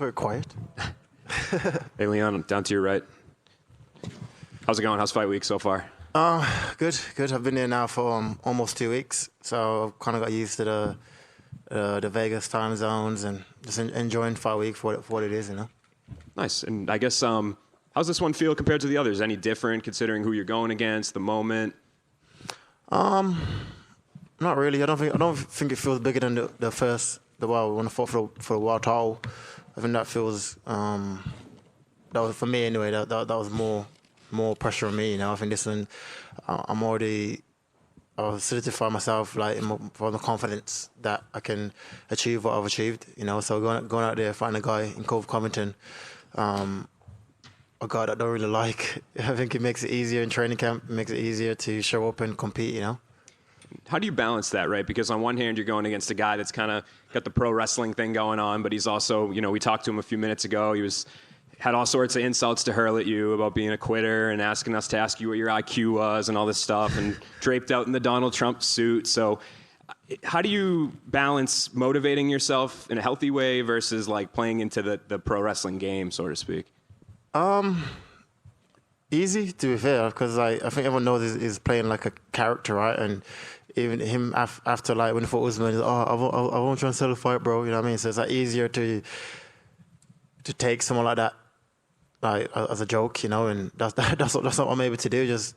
Very quiet. Hey, Leon, down to your right. How's it going? How's fight week so far? Good. I've been here now for almost 2 weeks, so I've kind of got used to the Vegas time zones and just enjoying fight week for what it is, you know. Nice. And I guess, how's this one feel compared to the others? Any different considering who you're going against, the moment? Not really. I don't think it feels bigger than the world when I fought for the world title. I think that feels that was for me anyway. That was more pressure on me. You know, I think this one I've solidified myself like for the confidence that I can achieve what I've achieved. You know, so going out there fighting a guy in Colby Covington, a guy that I don't really like. I think it makes it easier in training camp. It makes it easier to show up and compete. You know. How do you balance that, right? Because on one hand, you're going against a guy that's kind of got the pro wrestling thing going on, but he's also, you know, we talked to him a few minutes ago. He had all sorts of insults to hurl at you about being a quitter and asking us to ask you what your IQ was and all this stuff, and draped out in the Donald Trump suit. So how do you balance motivating yourself in a healthy way versus like playing into the pro wrestling game, so to speak? Easy, to be fair, because I think everyone knows he's playing like a character, right? And even him after like when he fought Usman, I won't try and sell a fight, bro. You know what I mean? So it's like easier to take someone like that like as a joke, you know. And that's what I'm able to do. Just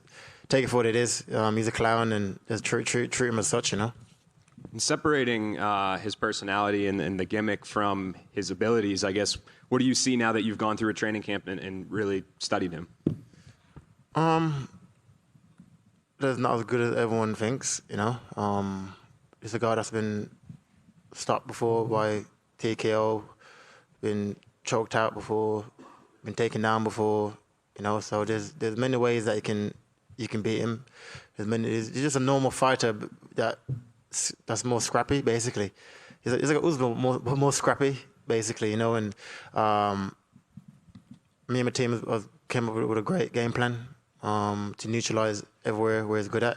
take it for what it is. He's a clown, and just treat him as such, you know. And separating his personality and the gimmick from his abilities, I guess, what do you see now that you've gone through a training camp and really studied him? There's not as good as everyone thinks, you know. He's a guy that's been stopped before by TKO, been choked out before, been taken down before, you know. So there's many ways that you can beat him. He's just a normal fighter that's more scrappy, basically. He's like Usman, more scrappy, basically, you know. And me and my team came up with a great game plan to neutralize everywhere where he's good at,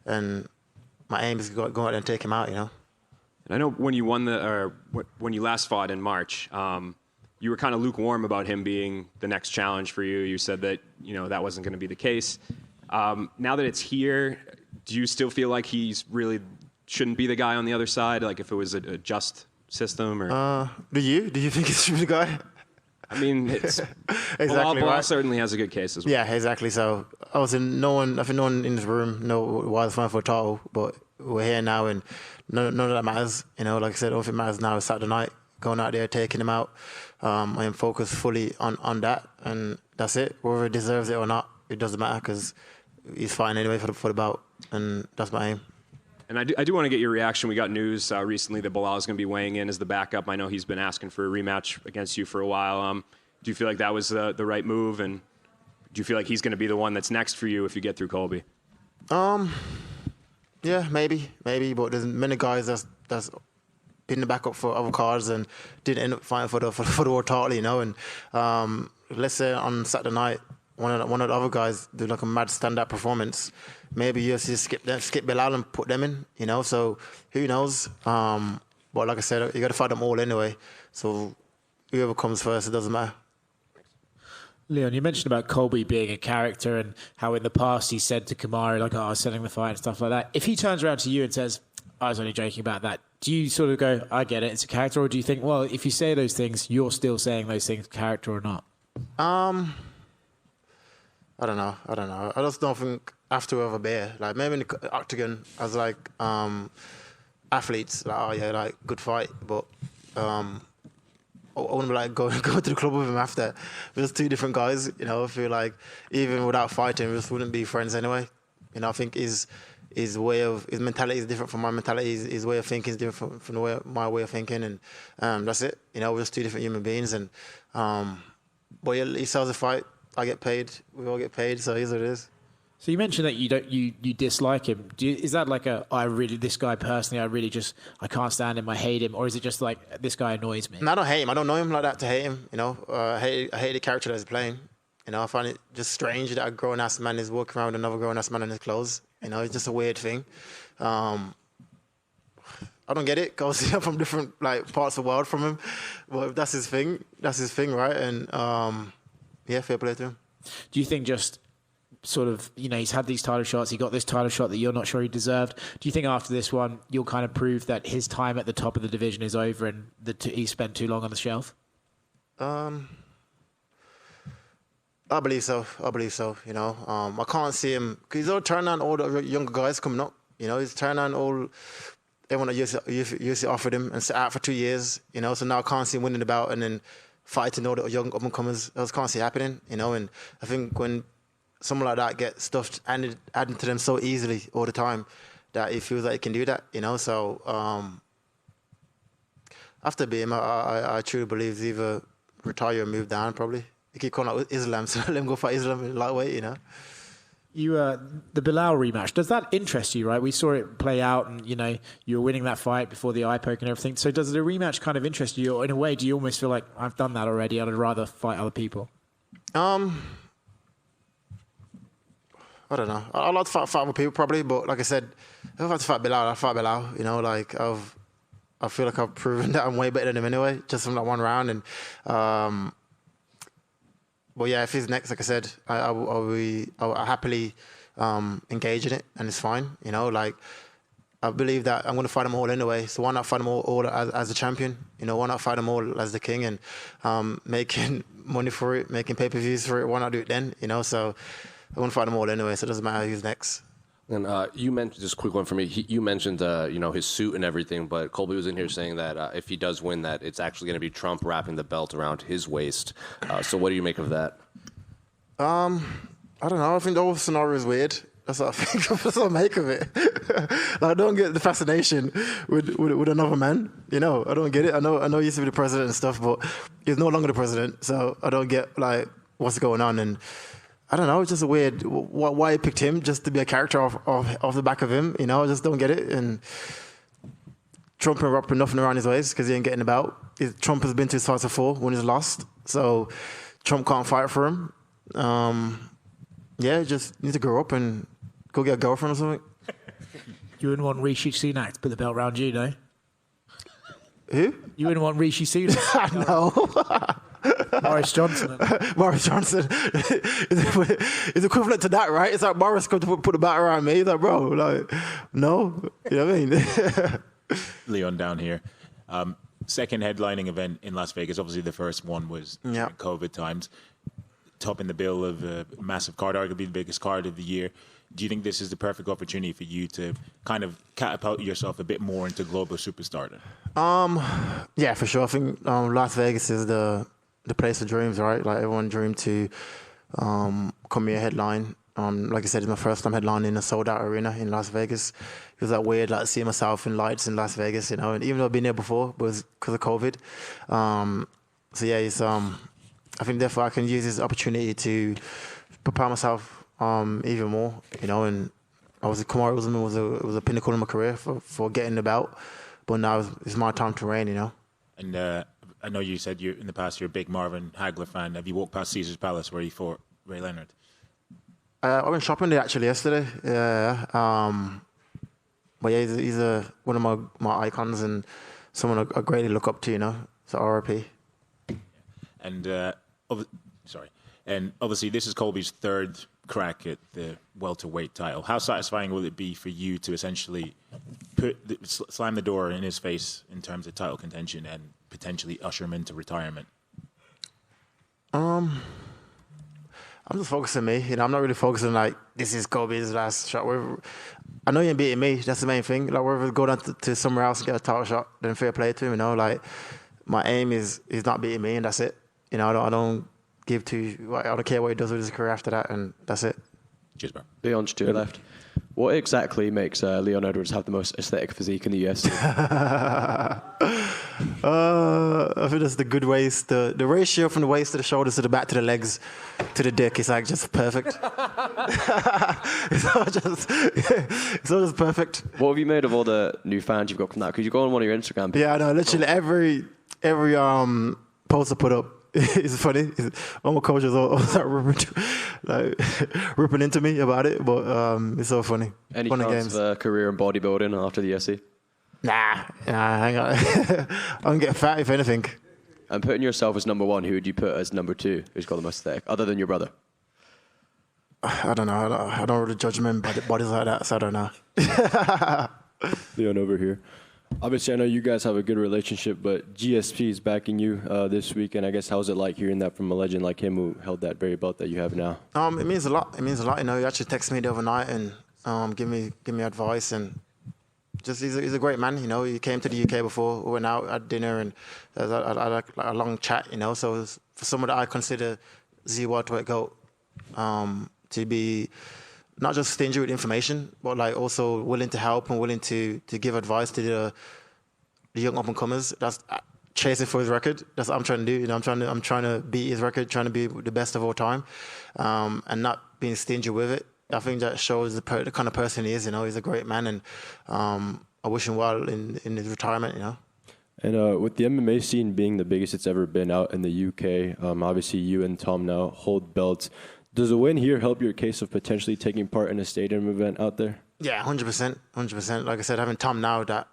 and my aim is to go out there and take him out, you know. And I know when you when you last fought in March, you were kind of lukewarm about him being the next challenge for you. You said that, you know, that wasn't going to be the case. Now that it's here, do you still feel like he's really shouldn't be the guy on the other side? Like if it was a just system, or do you think he should be the guy? I mean, it's exactly Bilal right. certainly has a good case as well. Yeah, exactly. So I think no one in this room know why I was fighting for a title, but we're here now, and none of that matters. You know, like I said, all that matters now is Saturday night, going out there, taking him out. I am focused fully on that, and that's it. Whether he deserves it or not, it doesn't matter, because he's fighting anyway for the bout, and that's my aim. And I do want to get your reaction. We got news recently that Bilal is going to be weighing in as the backup. I know he's been asking for a rematch against you for a while. Do you feel like that was the right move? And do you feel like he's going to be the one that's next for you if you get through Colby? Yeah, maybe. But there's many guys that's been the backup for other cards and didn't end up fighting for the world title, you know. And let's say on Saturday night, one of the other guys do like a mad stand-up performance. Maybe UFC skip Bilal and put them in, you know. So who knows? But like I said, you got to fight them all anyway. So whoever comes first, it doesn't matter. Leon, you mentioned about Colby being a character and how in the past he said to Kamaru, like, oh, I was selling the fight and stuff like that. If he turns around to you and says, I was only joking about that, do you sort of go, I get it, it's a character? Or do you think, well, if you say those things, you're still saying those things, character or not? I don't know. I just don't think after over bear. Like maybe in the octagon as like athletes, like, oh yeah, like good fight, but I wouldn't be like go to the club with him after. We're just two different guys, you know. I feel like even without fighting, we just wouldn't be friends anyway. You know, I think his mentality is different from my mentality. His way of thinking is different from my way of thinking, and that's it. You know, we're just two different human beings, and but yeah, he sells a fight. I get paid. We all get paid, so it is what it is. So you mentioned that you dislike him. Is that like this guy personally, I can't stand him, I hate him, or is it just like this guy annoys me? No, I don't hate him. I don't know him like that to hate him. You know, I hate the character that he's playing. You know, I find it just strange that a grown ass man is walking around with another grown ass man in his clothes. You know, it's just a weird thing. I I don't get it because I'm from different like parts of the world from him. But if that's his thing, right? And yeah, fair play to him. Do you think just sort of, he's had these title shots, he got this title shot that you're not sure he deserved. Do you think after this one, you'll kind of prove that his time at the top of the division is over and that he spent too long on the shelf? I believe so. I can't see him because he's all turning on all the younger guys coming up. He's turning on all everyone that UFC offered him and sat out for 2 years. So now I can't see him winning the bout and then fighting all the young up and comers. I just can't see it happening. And I think when someone like that gets stuffed added to them so easily all the time that he feels like he can do that. So after being him, I truly believe he's either retire or move down probably. They keep calling out Islam, so let him go fight Islam in lightweight, You the Bilal rematch, does that interest you, right? We saw it play out and, you were winning that fight before the eye poke and everything. So does the rematch kind of interest you? Or in a way, do you almost feel like, I've done that already, I'd rather fight other people? I don't know. I'd like to fight other people probably, but like I said, if I have to fight Bilal, I'll fight Bilal. I feel like I've proven that I'm way better than him anyway, just from that one round. And but yeah, if he's next, like I said, I'll happily engage in it, and it's fine. I believe that I'm going to fight them all anyway. So why not fight them all as a champion? Why not fight them all as the king and making money for it, making pay-per-views for it? Why not do it then? So I want to fight them all anyway. So it doesn't matter who's next. And you mentioned, just a quick one for me. You mentioned, his suit and everything, but Colby was in here saying that if he does win, that it's actually going to be Trump wrapping the belt around his waist. So what do you make of that? I don't know. I think the whole scenario is weird. That's what I think. That's what I make of it. I don't get the fascination with another man. I don't get it. I know he used to be the president and stuff, but he's no longer the president. So I don't get what's going on. And I don't know, it's just weird why he picked him just to be a character off the back of him. I just don't get it. And Trump ain't wrapping nothing around his waist because he ain't getting about. Trump has been to his fights before when he's lost. So Trump can't fight for him. Just need to grow up and go get a girlfriend or something. You wouldn't want Rishi Sunak to put the belt around you, no? Who? You wouldn't want Rishi Sunak? No. Boris Johnson. Boris Johnson is equivalent to that, right? It's like Boris come to put the bat around me. He's like, bro, no. You know what I mean? Leon down here. Second headlining event in Las Vegas. Obviously, the first one was during COVID times. Topping the bill of a massive card, arguably the biggest card of the year. Do you think this is the perfect opportunity for you to kind of catapult yourself a bit more into global superstardom? Yeah, for sure. I think Las Vegas is the place of dreams, right? Like everyone dreamed to come here headline. Like I said, it's my first time headlining in a sold-out arena in Las Vegas. It was that weird, seeing myself in lights in Las Vegas, And even though I've been there before, but it was because of COVID. So yeah, it's I think therefore I can use this opportunity to prepare myself even more, And obviously Kamaru Usman was a pinnacle in my career for getting the belt, but now it's my time to reign, And I know you said in the past you're a big Marvin Hagler fan. Have you walked past Caesar's Palace where he fought Ray Leonard? I went shopping there actually yesterday. Yeah. But yeah, he's one of my icons and someone I greatly look up to, So RIP. And obviously this is Colby's third crack at the welterweight title. How satisfying will it be for you to essentially slam the door in his face in terms of title contention and potentially usher him into retirement? I'm just focusing on me. I'm not really focusing this is Colby's last shot. I know he ain't beating me. That's the main thing. Whether we go down to somewhere else and get a title shot, then fair play to him. My aim is not beating me, and that's it. I don't give I don't care what he does with his career after that, and that's it. Cheers, bro. Leon, to your left. What exactly makes Leon Edwards have the most aesthetic physique in the UFC? I think that's the good waist. The ratio from the waist to the shoulders to the back to the legs to the dick is just perfect. It's all just perfect. What have you made of all the new fans you've got from that? Because you go on one of your Instagram pages. Yeah, I know. Literally every post I put up is funny. All my coaches all start ripping into me about it, but it's so funny. Any Fun chance games. of a career in bodybuilding after the UFC? Hang on. I'm getting fat, if anything. And putting yourself as number one, who would you put as number two? Who's got the most aesthetic, other than your brother? I don't know. I don't really judge men by bodies like that, so I don't know. Leon over here. Obviously, I know you guys have a good relationship, but GSP is backing you this week, and I guess how's it like hearing that from a legend like him who held that very belt that you have now? It means a lot. It means a lot. You know, he actually texted me the other night and give me advice, and just he's a great man. You know, he came to the UK before. We went out at dinner and had a long chat. You know, so it was, for someone that I consider the welterweight GOAT, to be not just stingy with information, but like also willing to help and willing to give advice to the young up and comers. That's chasing for his record. That's what I'm trying to do. You know, I'm trying to beat his record, trying to be the best of all time, and not being stingy with it. I think that shows the kind of person he is. You know, he's a great man, and I wish him well in his retirement. You know. And with the MMA scene being the biggest it's ever been out in the UK, obviously you and Tom now hold belts. Does a win here help your case of potentially taking part in a stadium event out there? Yeah, 100%. Like I said, having Tom now that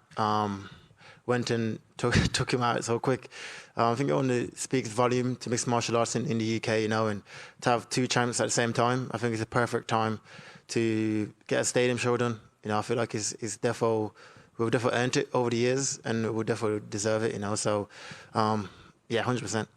went and took him out so quick, I think it only speaks volume to mixed martial arts in the UK, you know, and to have two champs at the same time, I think it's a perfect time to get a stadium show done. You know, I feel like we've definitely earned it over the years, and we'll definitely deserve it, you know. So, yeah, 100%.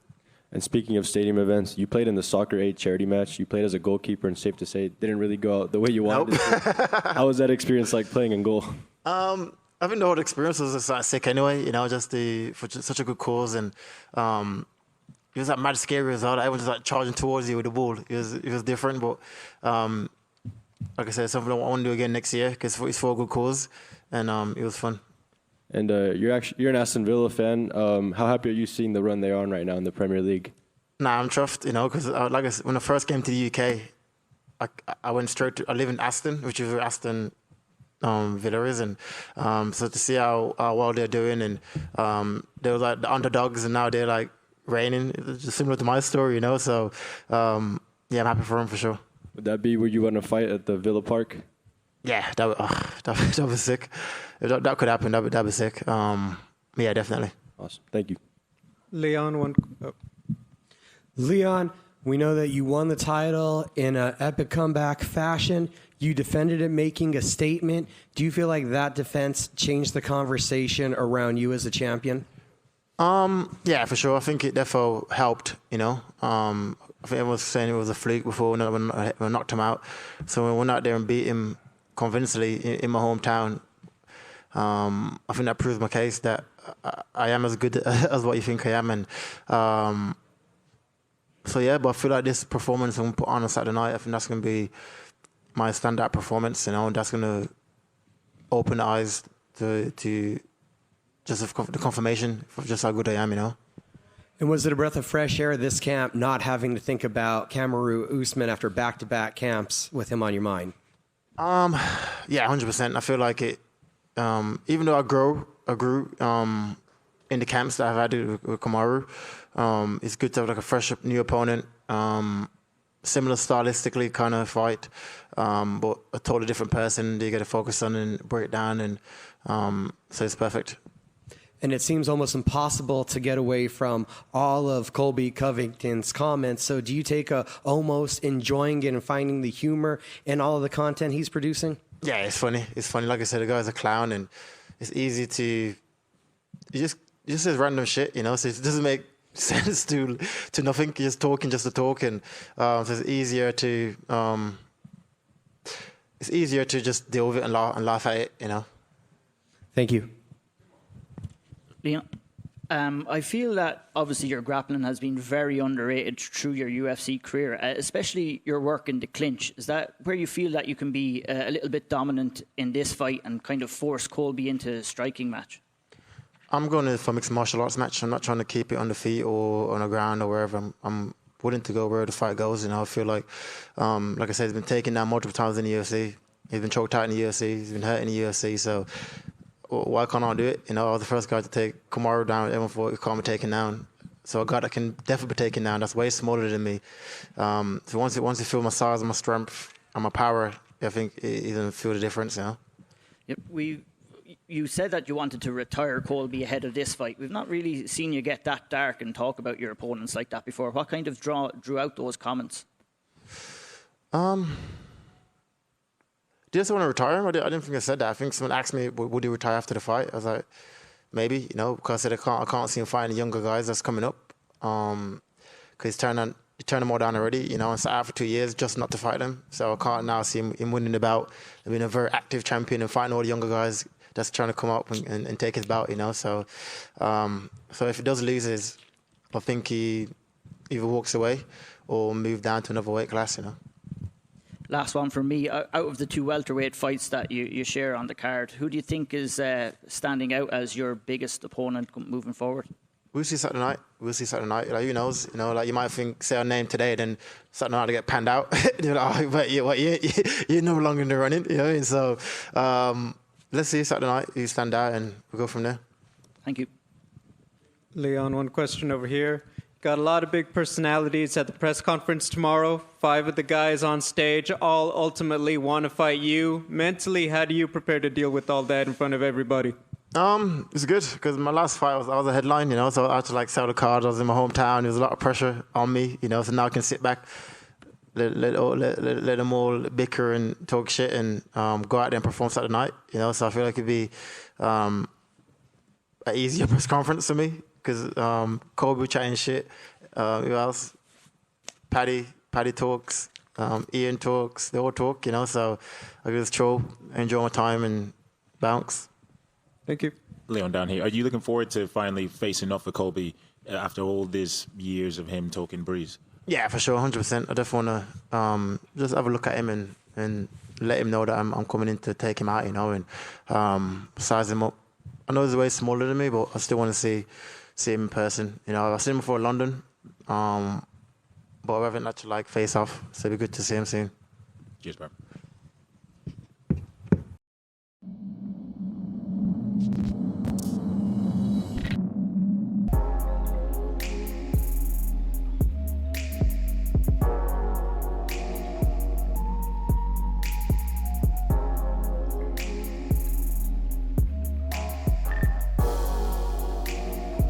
And speaking of stadium events, you played in the Soccer 8 charity match. You played as a goalkeeper, and safe to say, it didn't really go out the way you wanted it to. How was that experience like playing in goal? I think the whole experience was just sick anyway, you know, just for such a good cause. And it was like mad scary as well. Everyone just like charging towards you with the ball. It was different, but like I said, something I want to do again next year because it's for a good cause, and it was fun. And you're an Aston Villa fan. How happy are you seeing the run they're on right now in the Premier League? Nah, I'm chuffed, you know, because like I said, when I first came to the UK, I went straight to. I live in Aston, which is where Aston Villa is, and so to see how well they're doing, and they were like the underdogs, and now they're like reigning. It's just similar to my story, you know. So yeah, I'm happy for them for sure. Would that be where you want to fight at the Villa Park? Yeah, that was sick. If that could happen, that'd be sick. Yeah, definitely. Awesome. Thank you. Leon, we know that you won the title in an epic comeback fashion. You defended it, making a statement. Do you feel like that defense changed the conversation around you as a champion? Yeah, for sure. I think it definitely helped, you know. I think everyone was saying it was a fluke before when I knocked him out. So when we went out there and beat him convincingly in my hometown, I think that proves my case that I am as good as what you think I am. And so, yeah, but I feel like this performance I'm going to put on Saturday night, I think that's going to be my standout performance, you know, and that's going to open the eyes to just the confirmation of just how good I am, you know. And was it a breath of fresh air this camp, not having to think about Kamaru Usman after back-to-back camps with him on your mind? Yeah, 100%. I feel like it. Even though I grew in the camps that I've had with Kamaru, it's good to have like a fresh new opponent, similar stylistically kind of fight, but a totally different person that you got to focus on and break down, and so it's perfect. And it seems almost impossible to get away from all of Colby Covington's comments. So do you take almost enjoying it and finding the humor in all of the content he's producing? Yeah, it's funny. It's funny. Like I said, the guy's a clown, and it's easy to just says random shit, you know. So it doesn't make sense to nothing. You're just talking just to talk, and so it's easier to just deal with it and laugh at it, you know. Thank you. Leon, I feel that obviously your grappling has been very underrated through your UFC career, especially your work in the clinch. Is that where you feel that you can be a little bit dominant in this fight and kind of force Colby into a striking match? I'm going for a mixed martial arts match. I'm not trying to keep it on the feet or on the ground or wherever. I'm willing to go where the fight goes. You know, I feel like I said, he's been taken down multiple times in the UFC. He's been choked out in the UFC. He's been hurt in the UFC. So why can't I do it? You know, I was the first guy to take Kamaru down. Everyone thought he can't be taken down. So a guy that can definitely be taken down, that's way smaller than me. So once you feel my size and my strength and my power, I think he's going to feel the difference, you know? Yep, you said that you wanted to retire Colby ahead of this fight. We've not really seen you get that dark and talk about your opponents like that before. What kind of drew out those comments? Did I just want to retire him? I didn't think I said that. I think someone asked me, would he retire after the fight? I was like, maybe, because I said I can't see him fighting the younger guys that's coming up. Because he's turned them all down already, and sat out for 2 years just not to fight them. So I can't now see him winning the bout and being a very active champion and fighting all the younger guys that's trying to come up and take his bout, So if he does lose, I think he either walks away or move down to another weight class, Last one from me. Out of the 2 welterweight fights that you share on the card, who do you think is standing out as your biggest opponent moving forward? We'll see Saturday night. Like, who knows? Like you might say a name today, then Saturday night to get panned out. You're like, oh, but you're no longer in the running. And so let's see Saturday night who stand out, and we'll go from there. Thank you. Leon, one question over here. Got a lot of big personalities at the press conference tomorrow. 5 of the guys on stage all ultimately want to fight you. Mentally, how do you prepare to deal with all that in front of everybody? It's good because my last fight I was a headline, so I had to sell the card. I was in my hometown. There was a lot of pressure on me, so now I can sit back, let them all bicker and talk shit and go out there and perform Saturday night, So I feel like it'd be an easier press conference for me because Colby chatting shit. Who else? Paddy talks. Ian talks. They all talk, So I just chill, enjoy my time, and bounce. Thank you. Leon down here. Are you looking forward to finally facing off with Colby after all these years of him talking breeze? Yeah, for sure, 100%. I just want to just have a look at him and let him know that I'm coming in to take him out, and size him up. I know he's way smaller than me, but I still want to see him in person. I've seen him before in London, but I haven't actually face off, so it'd be good to see him soon. Cheers, bro.